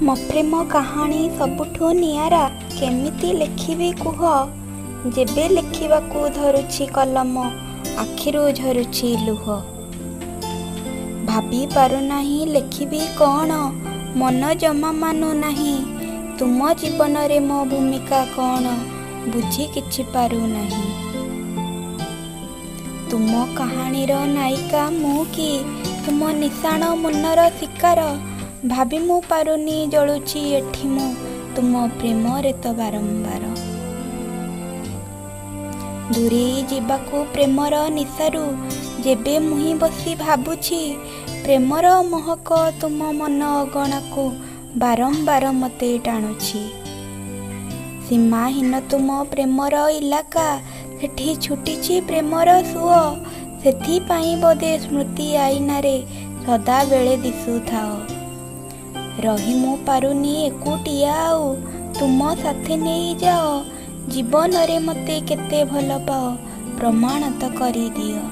ମୋ ପ୍ରେମ କାହାଣୀ ସବୁଠୁ ନିଆରା କେମିତି ଲେଖିବି କୁହ। ଯେବେ ଲେଖିବାକୁ ଧରୁଛି କଲମ ଆଖିରୁ ଝରୁଛି ଲୁହ। ଭାବି ପାରୁନାହିଁ ଲେଖିବି କ'ଣ, ମନ ଜମା ମାନୁନାହିଁ। ତୁମ ଜୀବନରେ ମୋ ଭୂମିକା କ'ଣ ବୁଝି କିଛି ପାରୁନାହିଁ। ତୁମ କାହାଣୀର ନାୟିକା ମୁଁ କି ତୁମ ନିଶାଣ ମନର ଶିକାର। ଭାବି ମୁଁ ପାରୁନି ଜଳୁଛି ଏଠି ମୁଁ ତୁମ ପ୍ରେମରେ ତ ବାରମ୍ବାର। ଦୂରେଇ ଯିବାକୁ ପ୍ରେମର ନିଶାରୁ ଯେବେ ମୁହିଁ ବସି ଭାବୁଛି। ପ୍ରେମର ମହକ ତୁମ ମନ ଅଗଣାକୁ ବାରମ୍ବାର ମୋତେ ଟାଣୁଛି। ସୀମାହୀନ ତୁମ ପ୍ରେମର ଇଲାକା, ସେଠି ଛୁଟିଛି ପ୍ରେମର ସୁଅ। ସେଥିପାଇଁ ବୋଧେ ସ୍ମୃତି ଆଇନାରେ ସଦାବେଳେ ଦିଶୁଥାଅ। ରହି ମୁଁ ପାରୁନି ଏକୁଟିଆ ଆଉ, ତୁମ ସାଥେ ନେଇଯାଅ। ଜୀବନରେ ମୋତେ କେତେ ଭଲ ପାଅ ପ୍ରମାଣ ତ କରିଦିଅ।